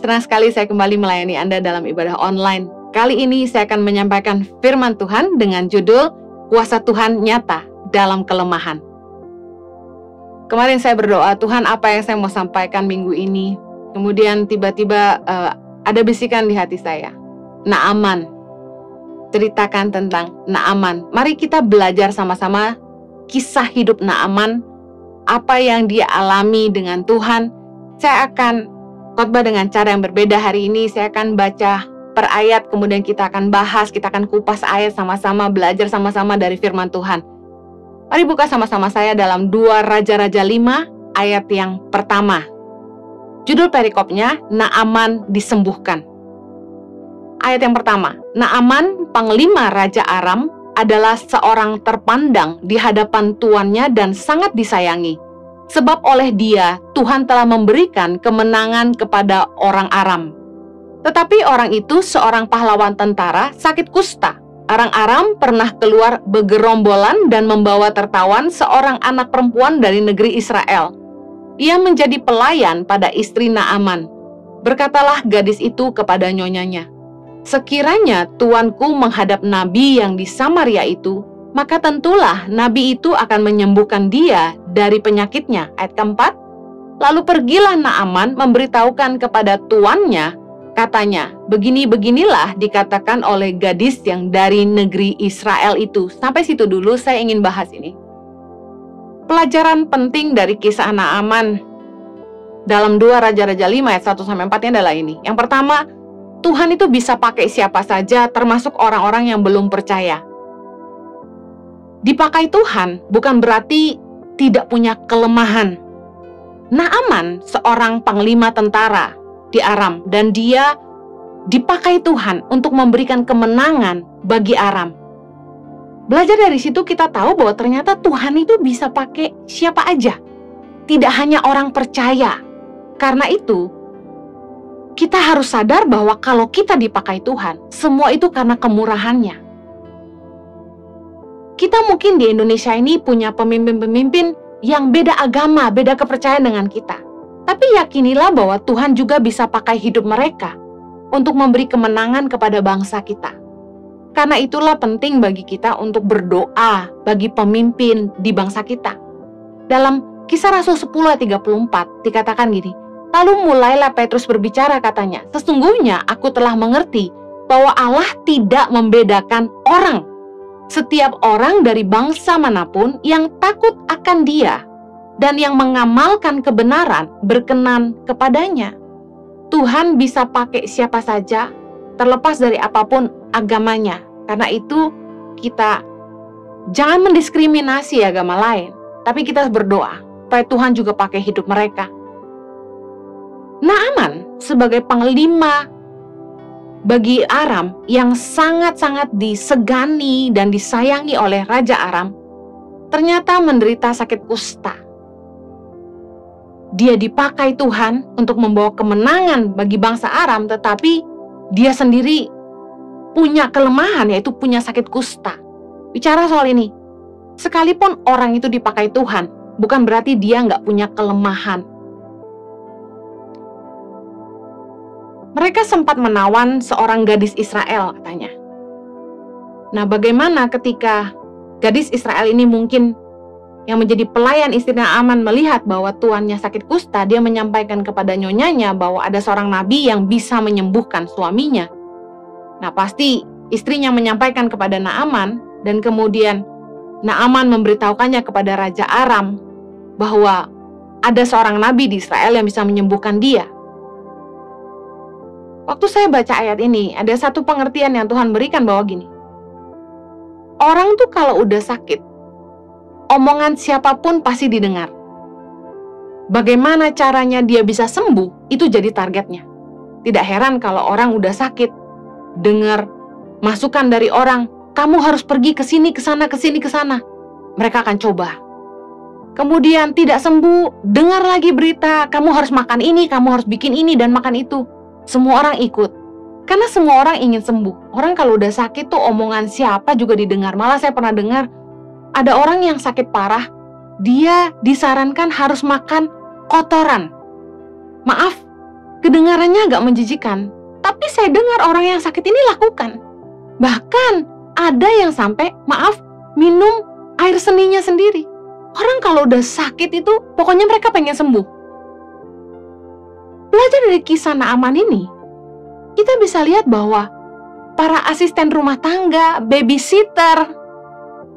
Senang sekali saya kembali melayani Anda dalam ibadah online. Kali ini saya akan menyampaikan firman Tuhan dengan judul Kuasa Tuhan Nyata dalam Kelemahan. Kemarin saya berdoa, Tuhan apa yang saya mau sampaikan minggu ini? Kemudian tiba-tiba ada bisikan di hati saya. Naaman. Ceritakan tentang Naaman. Mari kita belajar sama-sama kisah hidup Naaman. Apa yang dia alami dengan Tuhan. Saya akan khotbah dengan cara yang berbeda hari ini. Saya akan baca per ayat, kemudian kita akan bahas, kita akan kupas ayat sama-sama, belajar sama-sama dari firman Tuhan. Mari buka sama-sama saya dalam 2 Raja-Raja 5 ayat yang pertama. Judul perikopnya, Naaman disembuhkan. Ayat yang pertama, Naaman, panglima Raja Aram, adalah seorang terpandang di hadapan tuannya dan sangat disayangi. Sebab oleh dia, Tuhan telah memberikan kemenangan kepada orang Aram. Tetapi orang itu seorang pahlawan tentara sakit kusta. Orang Aram pernah keluar bergerombolan dan membawa tertawan seorang anak perempuan dari negeri Israel. Ia menjadi pelayan pada istri Naaman. Berkatalah gadis itu kepada nyonyanya, "Sekiranya tuanku menghadap nabi yang di Samaria itu, maka tentulah nabi itu akan menyembuhkan dia dari penyakitnya." Ayat keempat, lalu pergilah Naaman memberitahukan kepada tuannya, katanya, "Begini-beginilah dikatakan oleh gadis yang dari negeri Israel itu." Sampai situ dulu saya ingin bahas ini. Pelajaran penting dari kisah Naaman dalam 2 Raja-Raja 5 ayat 1-4 adalah ini. Yang pertama, Tuhan itu bisa pakai siapa saja, termasuk orang-orang yang belum percaya. Dipakai Tuhan bukan berarti tidak punya kelemahan. Naaman seorang panglima tentara di Aram, dan dia dipakai Tuhan untuk memberikan kemenangan bagi Aram. Belajar dari situ kita tahu bahwa ternyata Tuhan itu bisa pakai siapa aja, tidak hanya orang percaya. Karena itu, kita harus sadar bahwa kalau kita dipakai Tuhan, semua itu karena kemurahannya. Kita mungkin di Indonesia ini punya pemimpin-pemimpin yang beda agama, beda kepercayaan dengan kita. Tapi yakinilah bahwa Tuhan juga bisa pakai hidup mereka untuk memberi kemenangan kepada bangsa kita. Karena itulah penting bagi kita untuk berdoa bagi pemimpin di bangsa kita. Dalam Kisah Rasul 10 ayat 34 dikatakan gini, lalu mulailah Petrus berbicara, katanya, "Sesungguhnya aku telah mengerti bahwa Allah tidak membedakan orang. Setiap orang dari bangsa manapun yang takut akan Dia dan yang mengamalkan kebenaran berkenan kepadanya." Tuhan bisa pakai siapa saja, terlepas dari apapun agamanya. Karena itu kita jangan mendiskriminasi agama lain, tapi kita berdoa supaya Tuhan juga pakai hidup mereka. Naaman sebagai panglima bagi Aram yang sangat-sangat disegani dan disayangi oleh Raja Aram, ternyata menderita sakit kusta. Dia dipakai Tuhan untuk membawa kemenangan bagi bangsa Aram, tetapi dia sendiri punya kelemahan, yaitu punya sakit kusta. Bicara soal ini, sekalipun orang itu dipakai Tuhan, bukan berarti dia nggak punya kelemahan. Mereka sempat menawan seorang gadis Israel, katanya. Nah, bagaimana ketika gadis Israel ini mungkin yang menjadi pelayan istri Naaman melihat bahwa tuannya sakit kusta, dia menyampaikan kepada nyonyanya bahwa ada seorang nabi yang bisa menyembuhkan suaminya. Nah, pasti istrinya menyampaikan kepada Naaman, dan kemudian Naaman memberitahukannya kepada Raja Aram bahwa ada seorang nabi di Israel yang bisa menyembuhkan dia. Waktu saya baca ayat ini, ada satu pengertian yang Tuhan berikan bahwa gini, orang tuh kalau udah sakit, omongan siapapun pasti didengar. Bagaimana caranya dia bisa sembuh, itu jadi targetnya. Tidak heran kalau orang udah sakit, dengar masukan dari orang, kamu harus pergi ke sini, ke sana, ke sini, ke sana. Mereka akan coba. Kemudian tidak sembuh, dengar lagi berita, kamu harus makan ini, kamu harus bikin ini dan makan itu. Semua orang ikut. Karena semua orang ingin sembuh. Orang kalau udah sakit tuh omongan siapa juga didengar. Malah saya pernah dengar ada orang yang sakit parah, dia disarankan harus makan kotoran. Maaf, Kedengarannya agak menjijikan, tapi saya dengar orang yang sakit ini lakukan. Bahkan ada yang sampai, minum air seninya sendiri. Orang kalau udah sakit itu, pokoknya mereka pengen sembuh. Belajar dari kisah Naaman ini, kita bisa lihat bahwa para asisten rumah tangga, babysitter,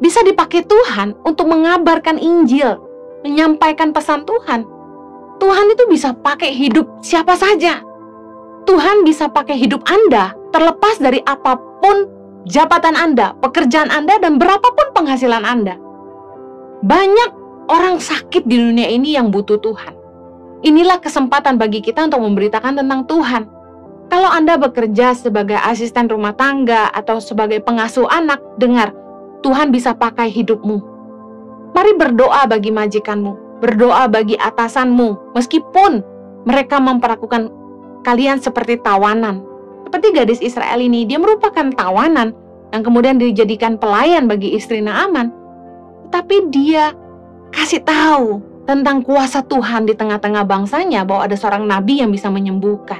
bisa dipakai Tuhan untuk mengabarkan Injil, menyampaikan pesan Tuhan. Tuhan itu bisa pakai hidup siapa saja. Tuhan bisa pakai hidup Anda, terlepas dari apapun jabatan Anda, pekerjaan Anda, dan berapapun penghasilan Anda. Banyak orang sakit di dunia ini yang butuh Tuhan. Inilah kesempatan bagi kita untuk memberitakan tentang Tuhan. Kalau Anda bekerja sebagai asisten rumah tangga atau sebagai pengasuh anak, dengar, Tuhan bisa pakai hidupmu. Mari berdoa bagi majikanmu, berdoa bagi atasanmu, meskipun mereka memperlakukan kalian seperti tawanan. Seperti gadis Israel ini, dia merupakan tawanan yang kemudian dijadikan pelayan bagi istri Naaman. Tapi dia kasih tahu tentang kuasa Tuhan di tengah-tengah bangsanya, bahwa ada seorang nabi yang bisa menyembuhkan.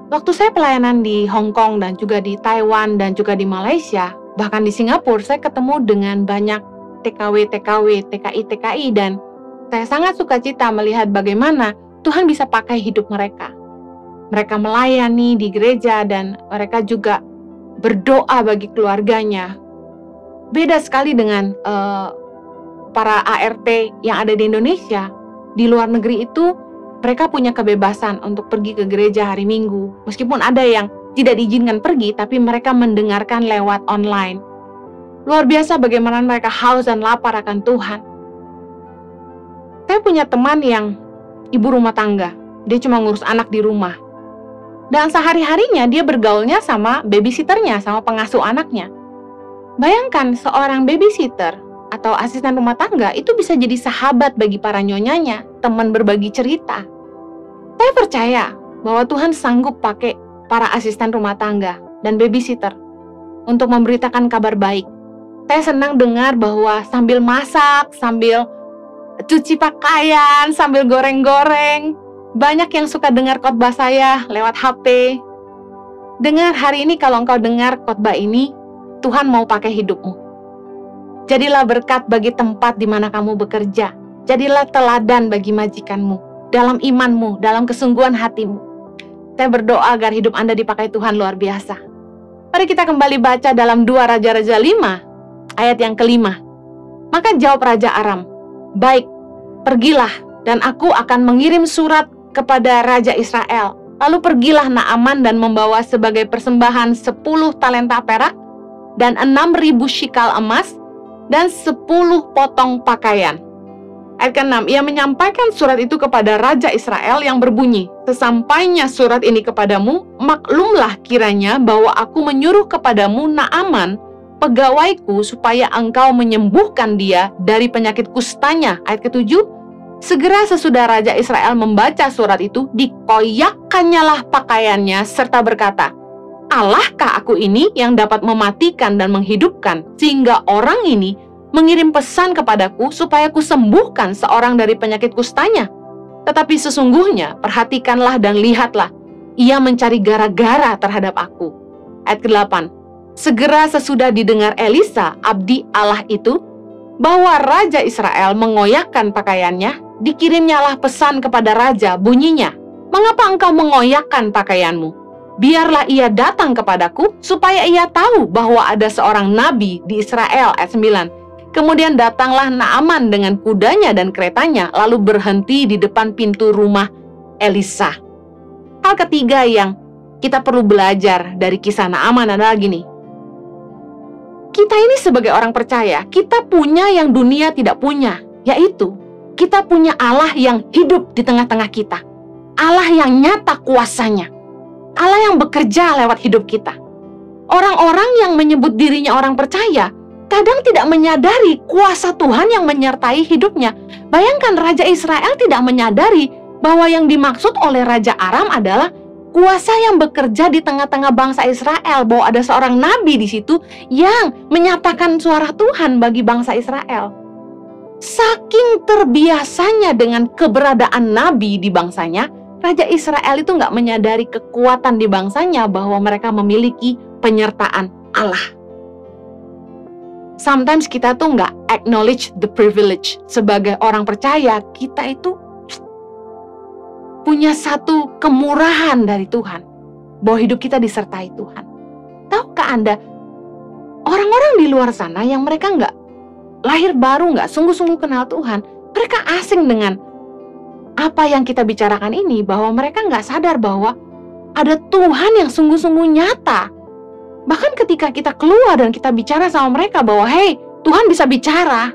Waktu saya pelayanan di Hong Kong dan juga di Taiwan dan juga di Malaysia, bahkan di Singapura, saya ketemu dengan banyak TKW, TKI, dan saya sangat sukacita melihat bagaimana Tuhan bisa pakai hidup mereka. Mereka melayani di gereja dan mereka juga berdoa bagi keluarganya. Beda sekali dengan para ART yang ada di Indonesia. Di luar negeri itu mereka punya kebebasan untuk pergi ke gereja hari Minggu. Meskipun ada yang tidak diizinkan pergi, tapi mereka mendengarkan lewat online. Luar biasa bagaimana mereka haus dan lapar akan Tuhan. Saya punya teman yang ibu rumah tangga. Dia cuma ngurus anak di rumah. Dan sehari-harinya dia bergaulnya sama babysitternya, sama pengasuh anaknya. Bayangkan seorang babysitter atau asisten rumah tangga itu bisa jadi sahabat bagi para nyonyanya, teman berbagi cerita. Saya percaya bahwa Tuhan sanggup pakai para asisten rumah tangga dan babysitter untuk memberitakan kabar baik. Saya senang dengar bahwa sambil masak, sambil cuci pakaian, sambil goreng-goreng, banyak yang suka dengar khotbah saya lewat HP. Dengar hari ini, kalau engkau dengar khotbah ini, Tuhan mau pakai hidupmu. Jadilah berkat bagi tempat di mana kamu bekerja. Jadilah teladan bagi majikanmu, dalam imanmu, dalam kesungguhan hatimu. Saya berdoa agar hidup Anda dipakai Tuhan luar biasa. Mari kita kembali baca dalam 2 Raja-Raja 5, ayat yang ke-5. Maka jawab Raja Aram, "Baik, pergilah, dan aku akan mengirim surat kepada Raja Israel. Lalu pergilah Naaman dan membawa sebagai persembahan 10 talenta perak, dan 6.000 shikal emas, dan 10 potong pakaian." Ayat ke-6, ia menyampaikan surat itu kepada Raja Israel yang berbunyi, "Sesampainya surat ini kepadamu, maklumlah kiranya bahwa aku menyuruh kepadamu Naaman, pegawaiku, supaya engkau menyembuhkan dia dari penyakit kustanya." Ayat ke-7, segera sesudah Raja Israel membaca surat itu, dikoyakkannyalah pakaiannya serta berkata, "Allahkah aku ini yang dapat mematikan dan menghidupkan, sehingga orang ini mengirim pesan kepadaku supaya ku sembuhkan seorang dari penyakit kustanya? Tetapi sesungguhnya, perhatikanlah dan lihatlah, ia mencari gara-gara terhadap aku." Ayat ke-8, segera sesudah didengar Elisa, abdi Allah itu, bahwa Raja Israel mengoyakkan pakaiannya, dikirimnyalah pesan kepada Raja, bunyinya, "Mengapa engkau mengoyakkan pakaianmu? Biarlah ia datang kepadaku, supaya ia tahu bahwa ada seorang nabi di Israel." Ayat 9. Kemudian datanglah Naaman dengan kudanya dan keretanya, lalu berhenti di depan pintu rumah Elisa. Hal ketiga yang kita perlu belajar dari kisah Naaman adalah gini. Kita ini sebagai orang percaya, kita punya yang dunia tidak punya, yaitu kita punya Allah yang hidup di tengah-tengah kita. Allah yang nyata kuasanya. Allah yang bekerja lewat hidup kita. Orang-orang yang menyebut dirinya orang percaya kadang tidak menyadari kuasa Tuhan yang menyertai hidupnya. Bayangkan Raja Israel tidak menyadari bahwa yang dimaksud oleh Raja Aram adalah kuasa yang bekerja di tengah-tengah bangsa Israel, bahwa ada seorang nabi di situ yang menyatakan suara Tuhan bagi bangsa Israel. Saking terbiasanya dengan keberadaan nabi di bangsanya, Raja Israel itu nggak menyadari kekuatan di bangsanya bahwa mereka memiliki penyertaan Allah. Sometimes kita tuh nggak acknowledge the privilege. Sebagai orang percaya, kita itu punya satu kemurahan dari Tuhan, bahwa hidup kita disertai Tuhan. Tahukah Anda, orang-orang di luar sana yang mereka nggak lahir baru, nggak sungguh-sungguh kenal Tuhan, mereka asing dengan apa yang kita bicarakan ini, bahwa mereka nggak sadar bahwa ada Tuhan yang sungguh-sungguh nyata. Bahkan ketika kita keluar dan kita bicara sama mereka bahwa, hey, Tuhan bisa bicara,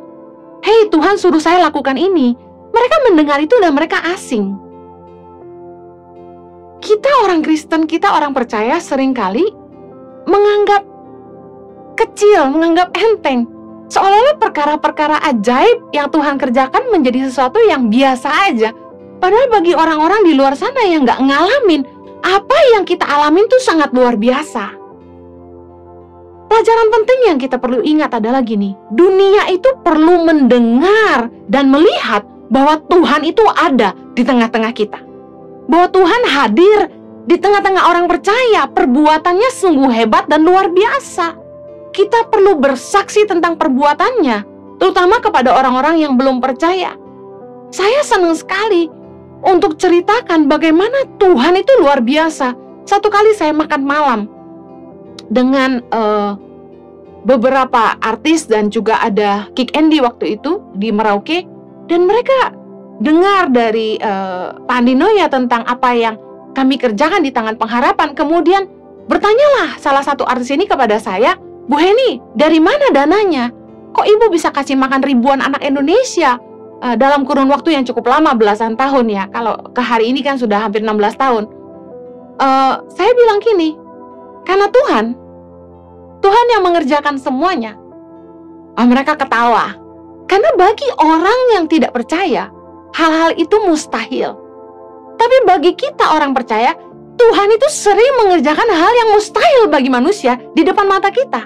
hey, Tuhan suruh saya lakukan ini, mereka mendengar itu dan mereka asing. Kita orang Kristen, kita orang percaya seringkali menganggap kecil, menganggap enteng, seolah-olah perkara-perkara ajaib yang Tuhan kerjakan menjadi sesuatu yang biasa aja. Padahal bagi orang-orang di luar sana yang nggak ngalamin, apa yang kita alamin tuh sangat luar biasa. Pelajaran penting yang kita perlu ingat adalah gini, dunia itu perlu mendengar dan melihat bahwa Tuhan itu ada di tengah-tengah kita. Bahwa Tuhan hadir di tengah-tengah orang percaya, perbuatannya sungguh hebat dan luar biasa. Kita perlu bersaksi tentang perbuatannya, terutama kepada orang-orang yang belum percaya. Saya senang sekali untuk ceritakan bagaimana Tuhan itu luar biasa. Satu kali saya makan malam dengan beberapa artis dan juga ada Kick Andy waktu itu di Merauke, dan mereka dengar dari Pak Andinoya tentang apa yang kami kerjakan di Tangan Pengharapan. Kemudian bertanyalah salah satu artis ini kepada saya, Bu Heni, dari mana dananya? Kok Ibu bisa kasih makan ribuan anak Indonesia dalam kurun waktu yang cukup lama, belasan tahun ya. Kalau ke hari ini kan sudah hampir 16 tahun. Saya bilang gini, karena Tuhan yang mengerjakan semuanya. Mereka ketawa. Karena bagi orang yang tidak percaya, hal-hal itu mustahil. Tapi bagi kita orang percaya, Tuhan itu sering mengerjakan hal yang mustahil bagi manusia di depan mata kita.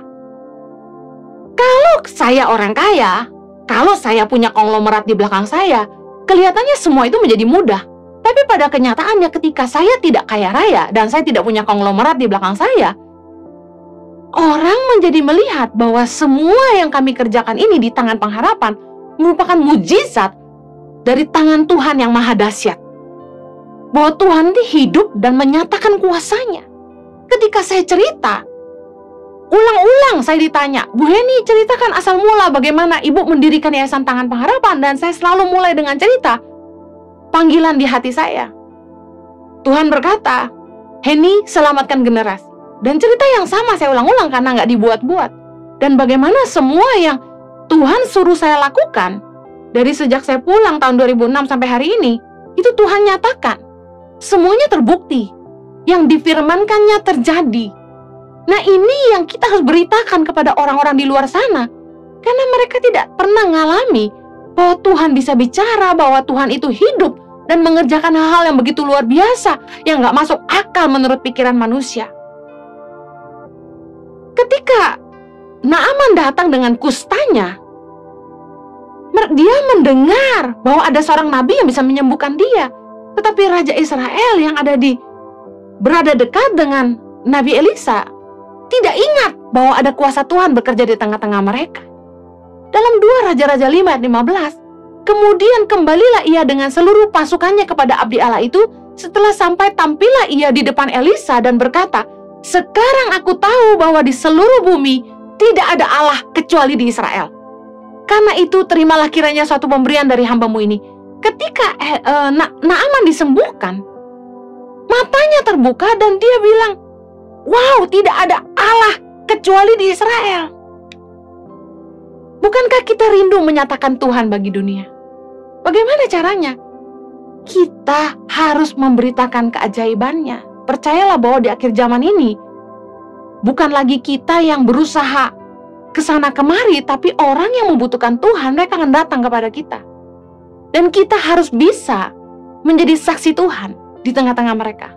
Kalau saya orang kaya, kalau saya punya konglomerat di belakang saya, kelihatannya semua itu menjadi mudah. Tapi pada kenyataannya ketika saya tidak kaya raya dan saya tidak punya konglomerat di belakang saya, orang menjadi melihat bahwa semua yang kami kerjakan ini di Tangan Pengharapan merupakan mujizat dari tangan Tuhan yang maha dahsyat. Bahwa Tuhan itu hidup dan menyatakan kuasanya. Ketika saya cerita, ulang-ulang saya ditanya, Bu Heni, ceritakan asal mula bagaimana Ibu mendirikan Yayasan Tangan Pengharapan. Dan saya selalu mulai dengan cerita panggilan di hati saya. Tuhan berkata, Heni, selamatkan generasi. Dan cerita yang sama saya ulang-ulang karena nggak dibuat-buat. Dan bagaimana semua yang Tuhan suruh saya lakukan dari sejak saya pulang tahun 2006 sampai hari ini, itu Tuhan nyatakan. Semuanya terbukti. Yang difirmankannya terjadi. Nah, ini yang kita harus beritakan kepada orang-orang di luar sana. Karena mereka tidak pernah ngalami bahwa Tuhan bisa bicara, bahwa Tuhan itu hidup dan mengerjakan hal-hal yang begitu luar biasa, yang gak masuk akal menurut pikiran manusia. Ketika Naaman datang dengan kustanya, dia mendengar bahwa ada seorang nabi yang bisa menyembuhkan dia. Tetapi Raja Israel yang berada dekat dengan Nabi Elisa tidak ingat bahwa ada kuasa Tuhan bekerja di tengah-tengah mereka. Dalam 2 Raja-Raja 5 ayat 15, kemudian kembalilah ia dengan seluruh pasukannya kepada abdi Allah itu. Setelah sampai, tampillah ia di depan Elisa dan berkata, sekarang aku tahu bahwa di seluruh bumi tidak ada Allah kecuali di Israel. Karena itu terimalah kiranya suatu pemberian dari hambamu ini. Ketika Naaman disembuhkan, matanya terbuka dan dia bilang, wow, tidak ada Allah kecuali di Israel. Bukankah kita rindu menyatakan Tuhan bagi dunia? Bagaimana caranya? Kita harus memberitakan keajaibannya. Percayalah bahwa di akhir zaman ini, bukan lagi kita yang berusaha kesana kemari, tapi orang yang membutuhkan Tuhan, mereka akan datang kepada kita. Dan kita harus bisa menjadi saksi Tuhan di tengah-tengah mereka.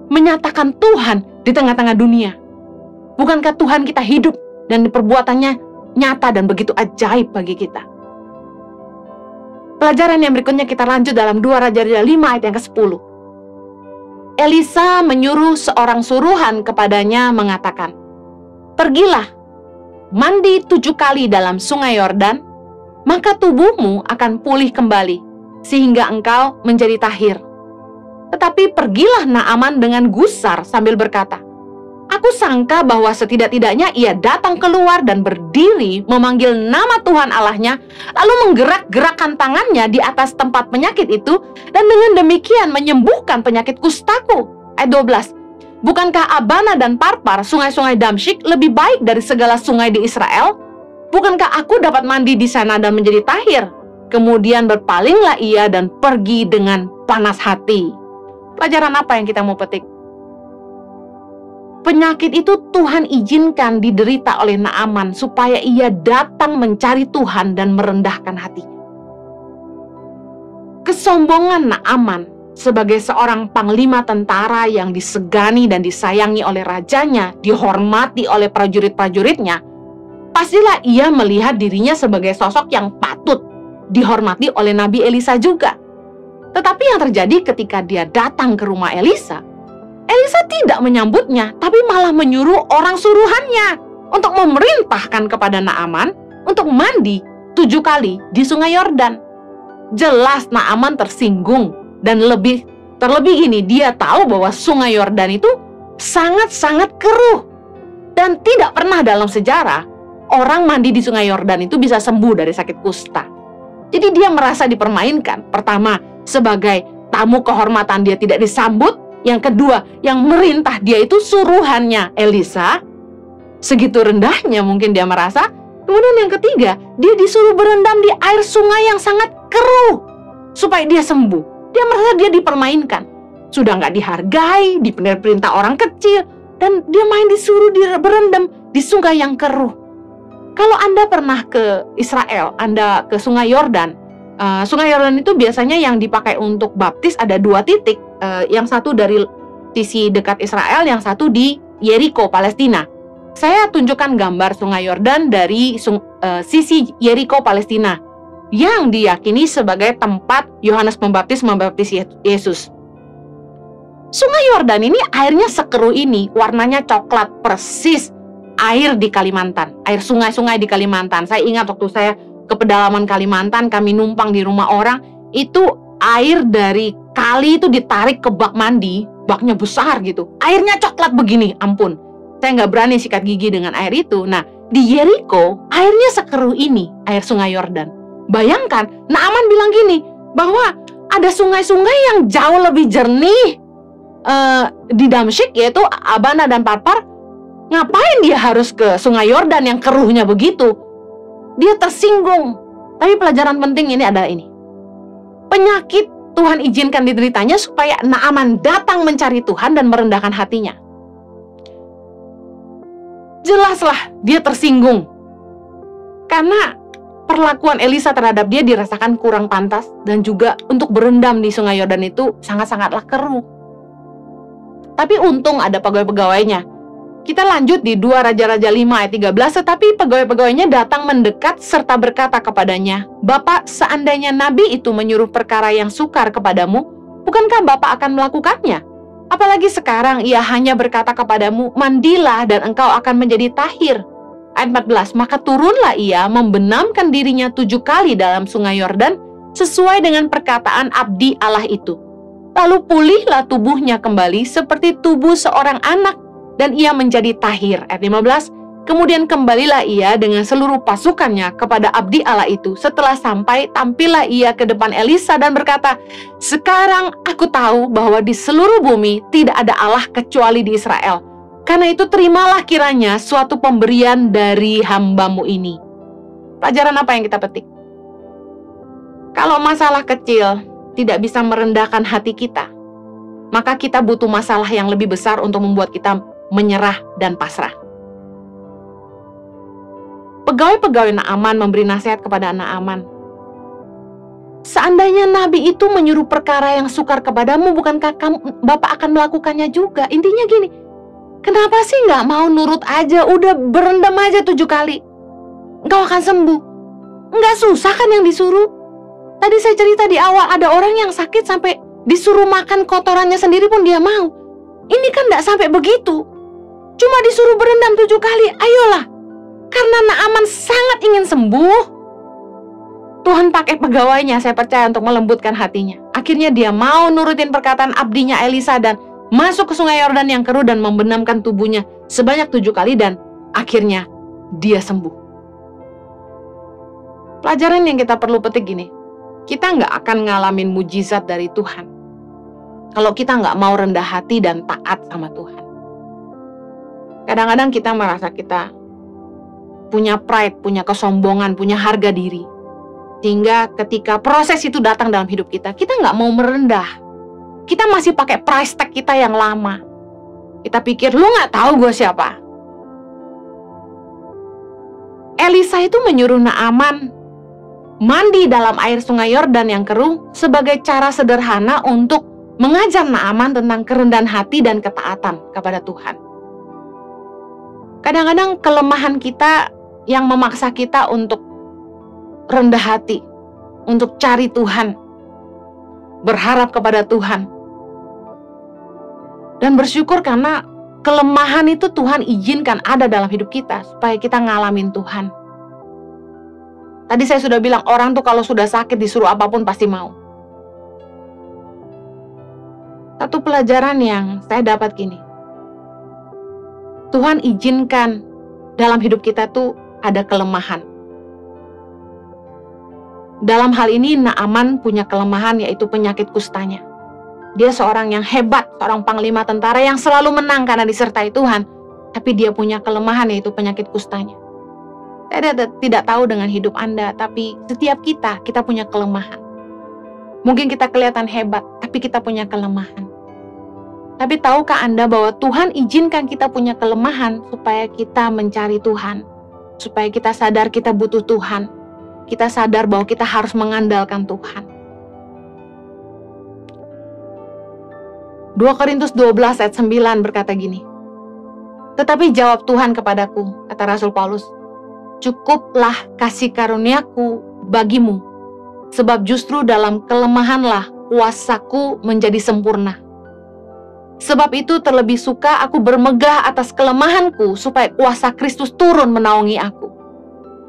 Menyatakan Tuhan di tengah-tengah dunia. Bukankah Tuhan kita hidup dan perbuatannya nyata dan begitu ajaib bagi kita? Pelajaran yang berikutnya kita lanjut dalam 2 Raja-Raja 5 ayat yang ke-10. Elisa menyuruh seorang suruhan kepadanya mengatakan, "Pergilah, mandi 7 kali dalam sungai Yordan, maka tubuhmu akan pulih kembali, sehingga engkau menjadi tahir." Tetapi pergilah Naaman dengan gusar sambil berkata, "Aku sangka bahwa setidak-tidaknya ia datang keluar dan berdiri memanggil nama Tuhan Allahnya, lalu menggerak-gerakkan tangannya di atas tempat penyakit itu, dan dengan demikian menyembuhkan penyakit kustaku." Ayat 12. "Bukankah Abana dan Parpar, sungai-sungai Damsyik, lebih baik dari segala sungai di Israel? Bukankah aku dapat mandi di sana dan menjadi tahir?" Kemudian berpalinglah ia dan pergi dengan panas hati. Pelajaran apa yang kita mau petik? Penyakit itu Tuhan izinkan diderita oleh Naaman supaya ia datang mencari Tuhan dan merendahkan hatinya. Kesombongan Naaman sebagai seorang panglima tentara yang disegani dan disayangi oleh rajanya, dihormati oleh prajurit-prajuritnya, pastilah ia melihat dirinya sebagai sosok yang patut dihormati oleh Nabi Elisa juga. Tetapi yang terjadi ketika dia datang ke rumah Elisa, Elisa tidak menyambutnya, tapi malah menyuruh orang suruhannya untuk memerintahkan kepada Naaman untuk mandi 7 kali di sungai Yordan. Jelas Naaman tersinggung, dan terlebih ini, dia tahu bahwa sungai Yordan itu sangat-sangat keruh. Dan tidak pernah dalam sejarah orang mandi di sungai Yordan itu bisa sembuh dari sakit kusta. Jadi dia merasa dipermainkan. Pertama, sebagai tamu kehormatan dia tidak disambut. Yang kedua, yang merintah dia itu suruhannya Elisa. Segitu rendahnya mungkin dia merasa. Kemudian yang ketiga, dia disuruh berendam di air sungai yang sangat keruh supaya dia sembuh. Dia merasa dia dipermainkan. Sudah nggak dihargai, diperintah orang kecil, dan dia disuruh berendam di sungai yang keruh. Kalau Anda pernah ke Israel, Anda ke sungai Yordan. Sungai Yordan itu biasanya yang dipakai untuk baptis ada 2 titik. Yang satu dari sisi dekat Israel, yang satu di Yeriko, Palestina. Saya tunjukkan gambar sungai Yordan dari sisi Yeriko, Palestina, yang diyakini sebagai tempat Yohanes Pembaptis membaptis Yesus. Sungai Yordan ini airnya sekeruh ini, warnanya coklat persis air di Kalimantan, air sungai-sungai di Kalimantan. Saya ingat waktu saya ke pedalaman Kalimantan, kami numpang di rumah orang, itu air dari kali itu ditarik ke bak mandi, baknya besar gitu, airnya coklat begini, ampun, saya nggak berani sikat gigi dengan air itu. Nah, di Yeriko airnya sekeruh ini, air sungai Yordan. Bayangkan, Naaman bilang gini, bahwa ada sungai-sungai yang jauh lebih jernih di Damsyik, yaitu Abana dan Parpar. Ngapain dia harus ke sungai Yordan yang keruhnya begitu? Dia tersinggung. Tapi pelajaran penting ini adalah ini. Penyakit Tuhan izinkan dideritanya supaya Naaman datang mencari Tuhan dan merendahkan hatinya. Jelaslah dia tersinggung. Karena perlakuan Elisa terhadap dia dirasakan kurang pantas, dan juga untuk berendam di sungai Yordan itu sangat-sangatlah keruh. Tapi untung ada pegawai-pegawainya. Kita lanjut di 2 Raja-Raja 5 ayat 13, tetapi pegawai-pegawainya datang mendekat serta berkata kepadanya, "Bapak, seandainya nabi itu menyuruh perkara yang sukar kepadamu, bukankah Bapak akan melakukannya? Apalagi sekarang ia hanya berkata kepadamu, mandilah dan engkau akan menjadi tahir." Ayat 14, "Maka turunlah ia membenamkan dirinya 7 kali dalam sungai Yordan, sesuai dengan perkataan abdi Allah itu. Lalu pulihlah tubuhnya kembali seperti tubuh seorang anak, dan ia menjadi tahir." Ayat 15, "Kemudian kembalilah ia dengan seluruh pasukannya kepada abdi Allah itu. Setelah sampai, tampillah ia ke depan Elisa dan berkata, 'Sekarang aku tahu bahwa di seluruh bumi tidak ada Allah kecuali di Israel. Karena itu terimalah kiranya suatu pemberian dari hambamu ini.'" Pelajaran apa yang kita petik? Kalau masalah kecil tidak bisa merendahkan hati kita, maka kita butuh masalah yang lebih besar untuk membuat kita menyerah dan pasrah. Pegawai-pegawai Naaman memberi nasihat kepada Naaman. Seandainya nabi itu menyuruh perkara yang sukar kepadamu, bukankah Bapak akan melakukannya juga? Intinya gini, kenapa sih nggak mau nurut aja? Udah berendam aja 7 kali, engkau akan sembuh. Nggak susah kan yang disuruh? Tadi saya cerita di awal, ada orang yang sakit sampai Disuruh makan kotorannya sendiri pun dia mau. Ini kan tidak sampai begitu. Cuma disuruh berendam 7 kali. Ayolah. Karena Naaman sangat ingin sembuh, Tuhan pakai pegawainya, saya percaya, untuk melembutkan hatinya. Akhirnya dia mau nurutin perkataan abdinya Elisa dan masuk ke sungai Yordan yang keruh dan membenamkan tubuhnya sebanyak 7 kali dan akhirnya dia sembuh. Pelajaran yang kita perlu petik gini, kita nggak akan ngalamin mujizat dari Tuhan kalau kita nggak mau rendah hati dan taat sama Tuhan. Kadang-kadang kita merasa kita punya pride, punya kesombongan, punya harga diri. Sehingga ketika proses itu datang dalam hidup kita, kita nggak mau merendah. Kita masih pakai price tag kita yang lama. Kita pikir, lu nggak tahu gue siapa. Elisa itu menyuruh Naaman mandi dalam air sungai Yordan yang keruh sebagai cara sederhana untuk mengajar Naaman tentang kerendahan hati dan ketaatan kepada Tuhan. Kadang-kadang kelemahan kita yang memaksa kita untuk rendah hati, untuk cari Tuhan, berharap kepada Tuhan, dan bersyukur karena kelemahan itu Tuhan izinkan ada dalam hidup kita supaya kita ngalamin Tuhan. Tadi saya sudah bilang, orang tuh kalau sudah sakit disuruh apapun pasti mau. Satu pelajaran yang saya dapat gini, Tuhan izinkan dalam hidup kita tuh ada kelemahan. Dalam hal ini Naaman punya kelemahan, yaitu penyakit kustanya. Dia seorang yang hebat, seorang panglima tentara yang selalu menang karena disertai Tuhan. Tapi dia punya kelemahan, yaitu penyakit kustanya. Saya tidak tahu dengan hidup Anda, tapi setiap kita punya kelemahan. Mungkin kita kelihatan hebat, tapi kita punya kelemahan. Tapi tahukah Anda bahwa Tuhan izinkan kita punya kelemahan supaya kita mencari Tuhan, supaya kita sadar kita butuh Tuhan, kita sadar bahwa kita harus mengandalkan Tuhan. 2 Korintus 12 ayat 9 berkata gini, "Tetapi jawab Tuhan kepadaku," kata Rasul Paulus, "cukuplah kasih karuniaku bagimu, sebab justru dalam kelemahanlah kuasaku menjadi sempurna. Sebab itu terlebih suka aku bermegah atas kelemahanku, supaya kuasa Kristus turun menaungi aku.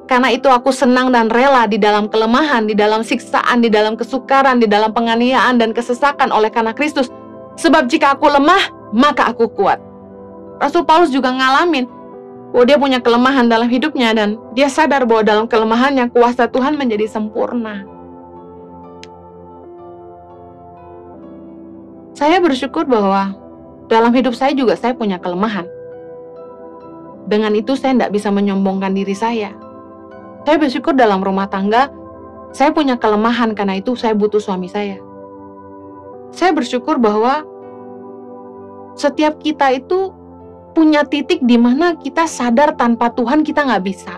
Karena itu aku senang dan rela di dalam kelemahan, di dalam siksaan, di dalam kesukaran, di dalam penganiayaan dan kesesakan oleh karena Kristus. Sebab jika aku lemah, maka aku kuat." Rasul Paulus juga ngalamin bahwa dia punya kelemahan dalam hidupnya dan dia sadar bahwa dalam kelemahannya kuasa Tuhan menjadi sempurna. Saya bersyukur bahwa dalam hidup saya juga saya punya kelemahan. Dengan itu saya tidak bisa menyombongkan diri saya. Saya bersyukur dalam rumah tangga, saya punya kelemahan, karena itu saya butuh suami saya. Saya bersyukur bahwa setiap kita itu punya titik di mana kita sadar tanpa Tuhan kita nggak bisa.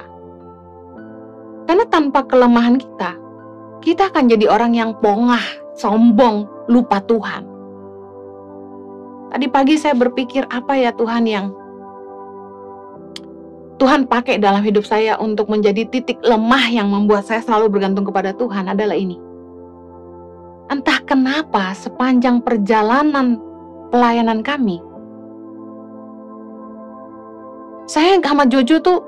Karena tanpa kelemahan kita akan jadi orang yang pongah, sombong, lupa Tuhan. Tadi pagi saya berpikir, apa ya Tuhan yang Tuhan pakai dalam hidup saya untuk menjadi titik lemah yang membuat saya selalu bergantung kepada Tuhan adalah ini. Entah kenapa sepanjang perjalanan pelayanan kami, saya sama Jojo tuh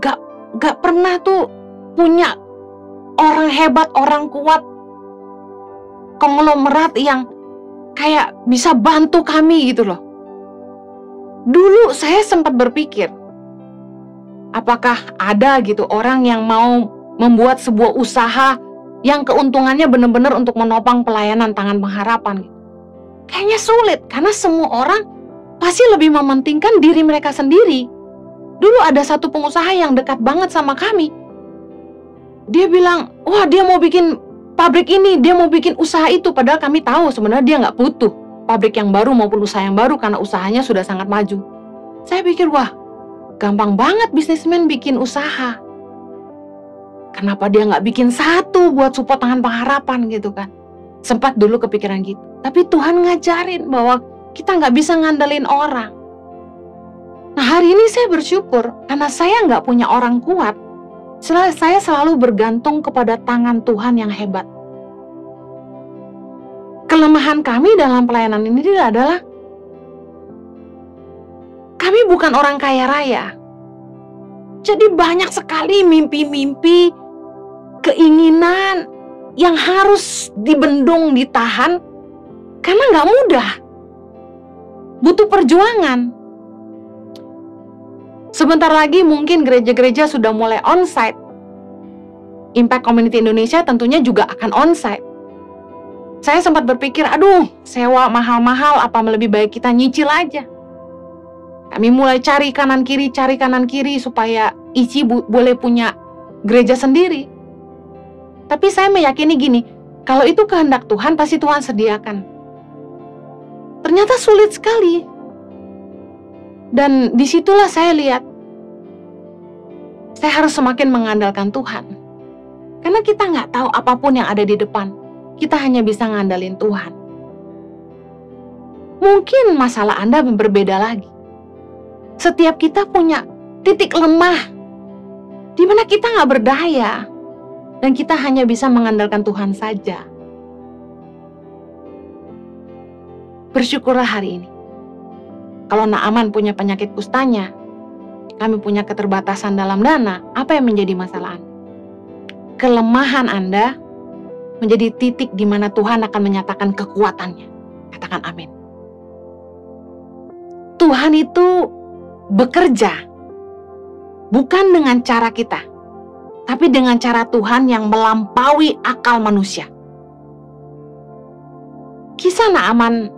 gak pernah tuh punya orang hebat, orang kuat, konglomerat yang kayak bisa bantu kami gitu loh. Dulu saya sempat berpikir, apakah ada gitu orang yang mau membuat sebuah usaha yang keuntungannya benar-benar untuk menopang pelayanan Tangan Pengharapan gitu. Kayaknya sulit, karena semua orang pasti lebih mementingkan diri mereka sendiri. Dulu ada satu pengusaha yang dekat banget sama kami. Dia bilang, wah dia mau bikin pabrik ini, dia mau bikin usaha itu. Padahal kami tahu sebenarnya dia nggak butuh pabrik yang baru maupun usaha yang baru karena usahanya sudah sangat maju. Saya pikir, wah gampang banget bisnismen bikin usaha. Kenapa dia nggak bikin satu buat support Tangan Pengharapan gitu kan. Sempat dulu kepikiran gitu. Tapi Tuhan ngajarin bahwa kita nggak bisa ngandelin orang. Nah hari ini saya bersyukur karena saya nggak punya orang kuat. Saya selalu bergantung kepada tangan Tuhan yang hebat. kelemahan kami dalam pelayanan ini adalah kami bukan orang kaya raya. Jadi banyak sekali mimpi-mimpi, keinginan yang harus dibendung, ditahan, karena nggak mudah. Butuh perjuangan. Sebentar lagi mungkin gereja-gereja sudah mulai onsite. Impact Community Indonesia tentunya juga akan onsite. Saya sempat berpikir, aduh, sewa mahal-mahal, apa lebih baik kita nyicil aja. Kami mulai cari kanan kiri supaya ICI boleh punya gereja sendiri. Tapi saya meyakini gini, kalau itu kehendak Tuhan, pasti Tuhan sediakan. Ternyata sulit sekali. Dan disitulah saya lihat, saya harus semakin mengandalkan Tuhan. Karena kita nggak tahu apapun yang ada di depan. Kita hanya bisa ngandalin Tuhan. Mungkin masalah Anda berbeda lagi. Setiap kita punya titik lemah, di mana kita nggak berdaya, dan kita hanya bisa mengandalkan Tuhan saja. Bersyukurlah hari ini. Kalau Naaman punya penyakit kustanya, kami punya keterbatasan dalam dana, apa yang menjadi masalah Anda? Kelemahan Anda menjadi titik di mana Tuhan akan menyatakan kekuatannya. Katakan amin. Tuhan itu bekerja bukan dengan cara kita, tapi dengan cara Tuhan yang melampaui akal manusia. Kisah Naaman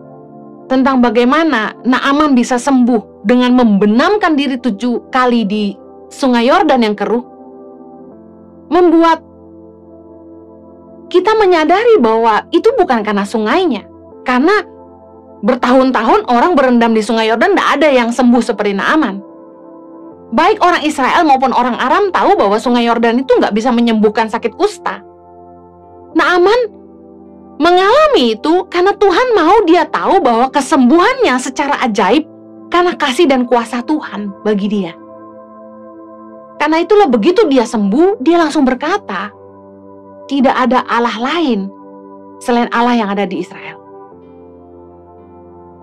tentang bagaimana Naaman bisa sembuh dengan membenamkan diri 7 kali di sungai Yordan yang keruh, membuat kita menyadari bahwa itu bukan karena sungainya. Karena bertahun-tahun orang berendam di sungai Yordan, tidak ada yang sembuh seperti Naaman. Baik orang Israel maupun orang Aram tahu bahwa sungai Yordan itu nggak bisa menyembuhkan sakit kusta. Naaman mengalami itu karena Tuhan mau dia tahu bahwa kesembuhannya secara ajaib karena kasih dan kuasa Tuhan bagi dia. Karena itulah begitu dia sembuh, dia langsung berkata, tidak ada Allah lain selain Allah yang ada di Israel.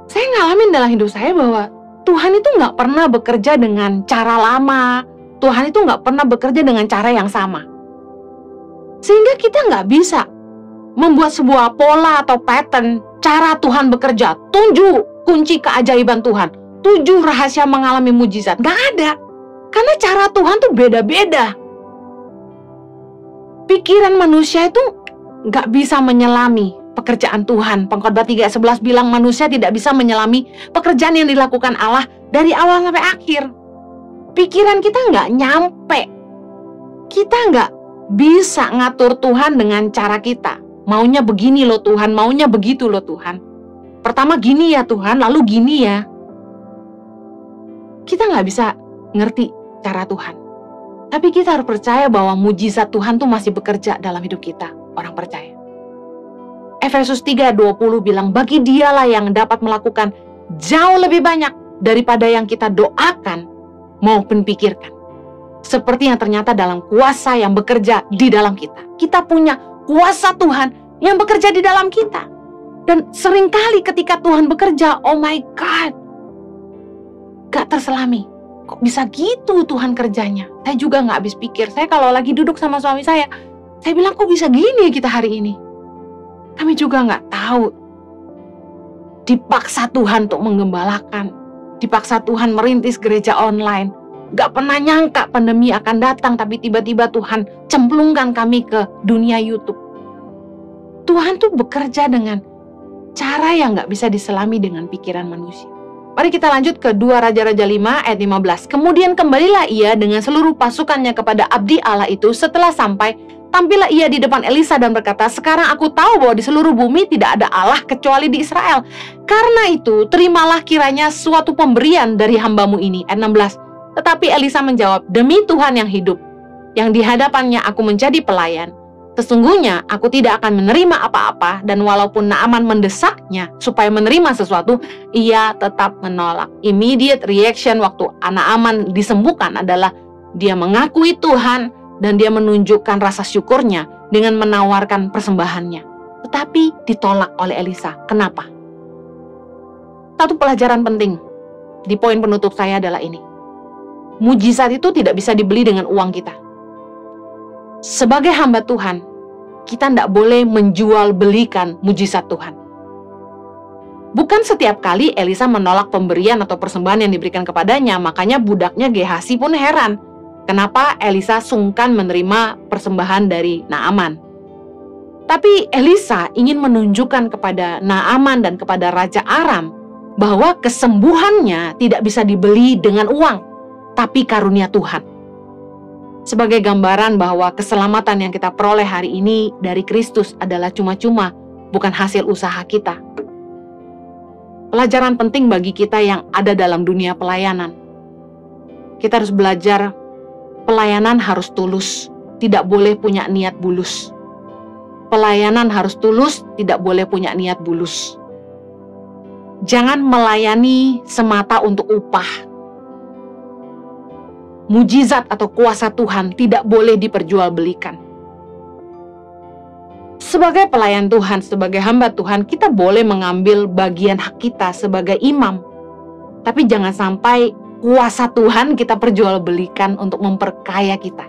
Saya ngalamin dalam hidup saya bahwa Tuhan itu nggak pernah bekerja dengan cara lama. Tuhan itu nggak pernah bekerja dengan cara yang sama. Sehingga kita nggak bisa membuat sebuah pola atau pattern cara Tuhan bekerja. 7 kunci keajaiban Tuhan. 7 rahasia mengalami mujizat. Nggak ada. Karena cara Tuhan tuh beda-beda. Pikiran manusia itu nggak bisa menyelami pekerjaan Tuhan. Pengkhotbah 3:11 bilang manusia tidak bisa menyelami pekerjaan yang dilakukan Allah dari awal sampai akhir. Pikiran kita nggak nyampe. Kita nggak bisa ngatur Tuhan dengan cara kita. Maunya begini loh Tuhan, maunya begitu loh Tuhan. Pertama gini ya Tuhan, lalu gini ya. Kita nggak bisa ngerti cara Tuhan. Tapi kita harus percaya bahwa mujizat Tuhan tuh masih bekerja dalam hidup kita, orang percaya. Efesus 3:20 bilang, bagi dialah yang dapat melakukan jauh lebih banyak daripada yang kita doakan maupun pikirkan. Seperti yang ternyata dalam kuasa yang bekerja di dalam kita. Kita punya kuasa Tuhan yang bekerja di dalam kita. Dan seringkali ketika Tuhan bekerja, oh my God, gak terselami. Kok bisa gitu Tuhan kerjanya? Saya juga gak habis pikir. Saya kalau lagi duduk sama suami saya bilang kok bisa gini kita hari ini? Kami juga gak tahu. Dipaksa Tuhan untuk menggembalakan. Dipaksa Tuhan merintis gereja online. Gak pernah nyangka pandemi akan datang, tapi tiba-tiba Tuhan cemplungkan kami ke dunia YouTube. Tuhan tuh bekerja dengan cara yang gak bisa diselami dengan pikiran manusia. Mari kita lanjut ke 2 Raja-Raja 5 ayat 15. Kemudian kembalilah ia dengan seluruh pasukannya kepada abdi Allah itu. Setelah sampai, tampillah ia di depan Elisa dan berkata, sekarang aku tahu bahwa di seluruh bumi tidak ada Allah kecuali di Israel. Karena itu, terimalah kiranya suatu pemberian dari hambamu ini. Ayat 16. Tetapi Elisa menjawab, demi Tuhan yang hidup, yang di hadapannya aku menjadi pelayan, sesungguhnya aku tidak akan menerima apa-apa, dan walaupun Naaman mendesaknya supaya menerima sesuatu, ia tetap menolak. Immediate reaction waktu Naaman disembuhkan adalah dia mengakui Tuhan dan dia menunjukkan rasa syukurnya dengan menawarkan persembahannya. tetapi ditolak oleh Elisa. Kenapa? Satu pelajaran penting di poin penutup saya adalah ini. Mujizat itu tidak bisa dibeli dengan uang kita. Sebagai hamba Tuhan, kita tidak boleh menjual belikan mujizat Tuhan. Bukan setiap kali Elisa menolak pemberian atau persembahan yang diberikan kepadanya, makanya budaknya Gehazi pun heran. Kenapa Elisa sungkan menerima persembahan dari Naaman? Tapi Elisa ingin menunjukkan kepada Naaman dan kepada Raja Aram bahwa kesembuhannya tidak bisa dibeli dengan uang, tapi karunia Tuhan. Sebagai gambaran bahwa keselamatan yang kita peroleh hari ini dari Kristus adalah cuma-cuma, bukan hasil usaha kita. Pelajaran penting bagi kita yang ada dalam dunia pelayanan. Kita harus belajar, pelayanan harus tulus, tidak boleh punya niat bulus. Pelayanan harus tulus, tidak boleh punya niat bulus. Jangan melayani semata untuk upah. Mujizat atau kuasa Tuhan tidak boleh diperjualbelikan. Sebagai pelayan Tuhan, sebagai hamba Tuhan, kita boleh mengambil bagian hak kita sebagai imam. Tapi jangan sampai kuasa Tuhan kita perjualbelikan untuk memperkaya kita.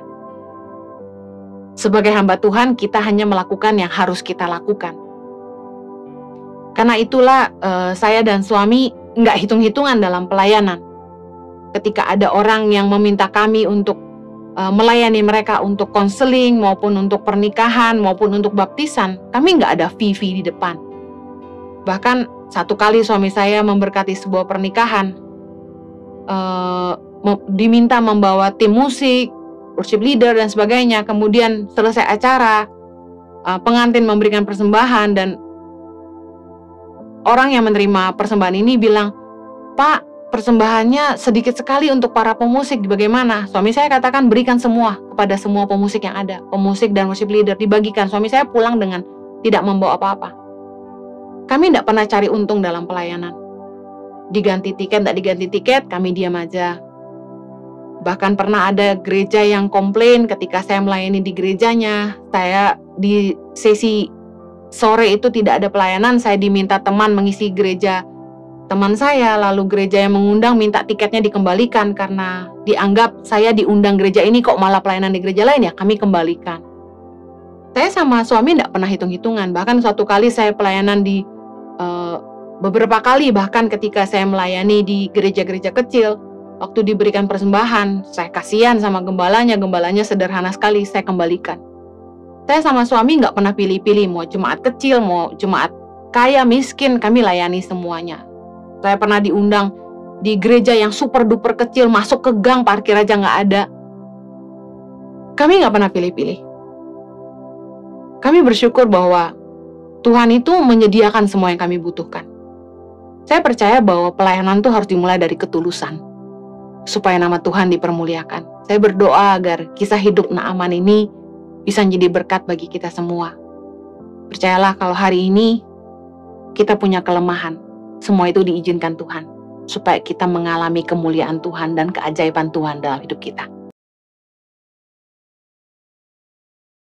Sebagai hamba Tuhan, kita hanya melakukan yang harus kita lakukan. Karena itulah saya dan suami nggak hitung-hitungan dalam pelayanan. Ketika ada orang yang meminta kami untuk melayani mereka untuk konseling, maupun untuk pernikahan, maupun untuk baptisan, kami nggak ada fee di depan. Bahkan satu kali suami saya memberkati sebuah pernikahan, diminta membawa tim musik, worship leader, dan sebagainya. Kemudian selesai acara, pengantin memberikan persembahan, dan orang yang menerima persembahan ini bilang, "Pak, persembahannya sedikit sekali untuk para pemusik, bagaimana?" Suami saya katakan, berikan semua kepada semua pemusik yang ada. Pemusik dan worship leader dibagikan. Suami saya pulang dengan tidak membawa apa-apa. Kami tidak pernah cari untung dalam pelayanan. Diganti tiket, tidak diganti tiket, kami diam aja. Bahkan pernah ada gereja yang komplain ketika saya melayani di gerejanya. Saya di sesi sore itu tidak ada pelayanan, saya diminta teman mengisi gereja teman saya, lalu gereja yang mengundang minta tiketnya dikembalikan karena dianggap saya diundang gereja ini kok malah pelayanan di gereja lain, ya kami kembalikan. Saya sama suami tidak pernah hitung-hitungan, bahkan suatu kali saya pelayanan di beberapa kali, bahkan ketika saya melayani di gereja-gereja kecil, waktu diberikan persembahan, saya kasihan sama gembalanya sederhana sekali, saya kembalikan. Saya sama suami nggak pernah pilih-pilih, mau jemaat kecil, mau jemaat kaya, miskin, kami layani semuanya. Saya pernah diundang di gereja yang super duper kecil, masuk ke gang, parkir aja nggak ada. Kami nggak pernah pilih-pilih. Kami bersyukur bahwa Tuhan itu menyediakan semua yang kami butuhkan. Saya percaya bahwa pelayanan itu harus dimulai dari ketulusan, supaya nama Tuhan dipermuliakan. Saya berdoa agar kisah hidup Naaman ini bisa menjadi berkat bagi kita semua. Percayalah kalau hari ini kita punya kelemahan, semua itu diizinkan Tuhan, supaya kita mengalami kemuliaan Tuhan dan keajaiban Tuhan dalam hidup kita.